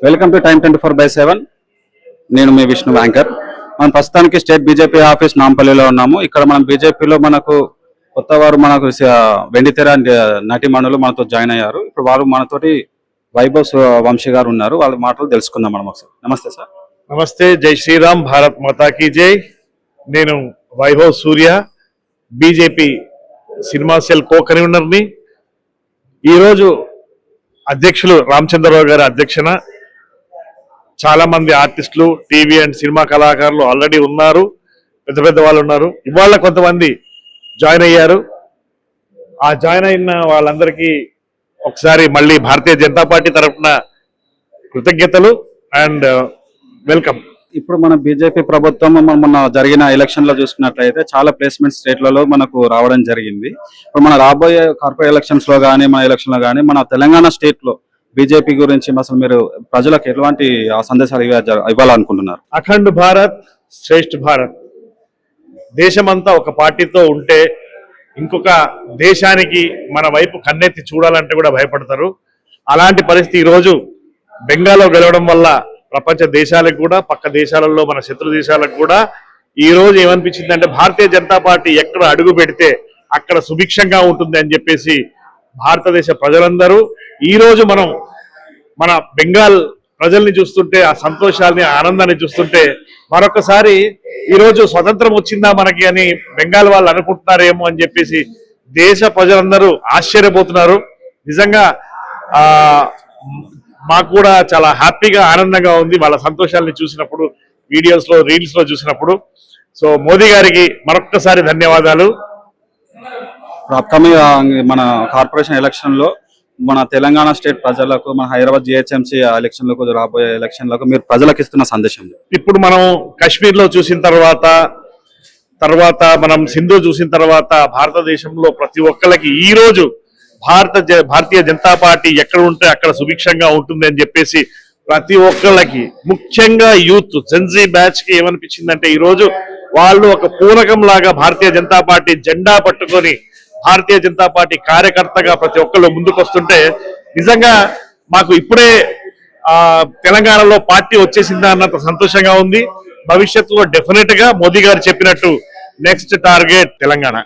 Welcome to time 24/7. నేను మీ Vishnu anchor. మనం ప్రస్తుతానికి స్టేట్ బీజేపీ ఆఫీస్ నాంపల్లిలో ఉన్నాము. ఇక్కడ మనం బీజేపీలో మనకు కొత్త వారు మనకు వెండితెర నటిమణులు మనతో జాయిన్ అయ్యారు. ఇప్పుడు వారు మనతోటి వైభవ్ వంశీ గారు ఉన్నారు. వాళ్ళ మాటలు తెలుసుకుందాం మనం ఒకసారి. నమస్తే సార్. నమస్తే, జై శ్రీరామ్, భారత్ మాతా కీ జై. నేను వైభవ్ సూర్య, బీజేపీ సినిమా సెల్ కో కన్వీనర్ని. ఈరోజు అధ్యక్షులు రామచంద్రరావు గారి అధ్యక్షన చాలా మంది ఆర్టిస్టులు, టీవీ అండ్ సినిమా కళాకారులు ఆల్రెడీ ఉన్నారు, పెద్ద పెద్ద వాళ్ళు ఉన్నారు. ఇవాళ కొంతమంది జాయిన్ అయ్యారు. ఆ జాయిన్ అయిన వాళ్ళందరికీ ఒకసారి మళ్ళీ భారతీయ జనతా పార్టీ తరఫున కృతజ్ఞతలు అండ్ వెల్కమ్. ఇప్పుడు మన బీజేపీ ప్రభుత్వం మొన్న జరిగిన ఎలక్షన్ లో చూసుకున్నట్లయితే చాలా ప్లేస్మెంట్ స్టేట్లలో మనకు రావడం జరిగింది. ఇప్పుడు మన రాబోయే కార్పొరేట్ ఎలక్షన్స్ లో కానీ మన ఎలక్షన్ లో కానీ మన తెలంగాణ స్టేట్ లో బీజేపీ గురించి అసలు మీరు ప్రజలకు ఎలాంటి సందేశాలు ఇవ్వాలనుకుంటున్నారు? అఖండ్ భారత్, శ్రేష్ఠ భారత్. దేశమంతా ఒక పార్టీతో ఉంటే ఇంకొక దేశానికి మన వైపు కన్నెత్తి చూడాలంటే కూడా భయపడతారు. అలాంటి పరిస్థితి ఈరోజు బెంగాల్లో గెలవడం వల్ల ప్రపంచ దేశాలకు కూడా, పక్క దేశాలలో మన శత్రు దేశాలకు కూడా ఈ రోజు ఏమనిపించిందంటే భారతీయ జనతా పార్టీ ఎక్కడ అడుగు పెడితే అక్కడ సుభిక్షంగా ఉంటుంది అని చెప్పేసి భారతదేశ ప్రజలందరూ ఈ రోజు మనం మన బెంగాల్ ప్రజల్ని చూస్తుంటే ఆ సంతోషాన్ని, ఆనందాన్ని చూస్తుంటే మరొకసారి ఈరోజు స్వతంత్రం వచ్చిందా మనకి అని బెంగాల్ వాళ్ళు అనుకుంటున్నారేమో అని చెప్పేసి దేశ ప్రజలందరూ ఆశ్చర్యపోతున్నారు. నిజంగా మాకు కూడా చాలా హ్యాపీగా, ఆనందంగా ఉంది వాళ్ళ సంతోషాలని చూసినప్పుడు, వీడియోస్ లో, రీల్స్ లో చూసినప్పుడు. సో మోదీ గారికి మరొక్కసారి ధన్యవాదాలు. అప్కమింగ్ మన కార్పొరేషన్ ఎలక్షన్ లో మన తెలంగాణ స్టేట్ ప్రజలకు, మన హైదరాబాద్ జిహెచ్ఎంసీ ఎలక్షన్లకు, రాబోయే ఎలక్షన్లకు మీరు ప్రజలకు ఇస్తున్న సందేశం? ఇప్పుడు మనం కాశ్మీర్ లో చూసిన తర్వాత మనం సింధు చూసిన తర్వాత భారతదేశంలో ప్రతి ఒక్కరికి ఈ రోజు భారతీయ జనతా పార్టీ ఎక్కడ ఉంటే అక్కడ సుభిక్షంగా ఉంటుంది అని చెప్పేసి ప్రతి ఒక్కళ్ళకి, ముఖ్యంగా యూత్ జెన్జీ బ్యాచ్ కి ఏమనిపించిందంటే ఈ రోజు వాళ్ళు ఒక పూరకం లాగా భారతీయ జనతా పార్టీ జెండా పట్టుకొని భారతీయ జనతా పార్టీ కార్యకర్తగా ప్రతి ఒక్కళ్ళు ముందుకు వస్తుంటే నిజంగా మాకు ఇప్పుడే తెలంగాణలో పార్టీ వచ్చేసిందా అన్నంత సంతోషంగా ఉంది. భవిష్యత్తులో డెఫినెట్ గా మోదీ గారు చెప్పినట్టు నెక్స్ట్ టార్గెట్ తెలంగాణ.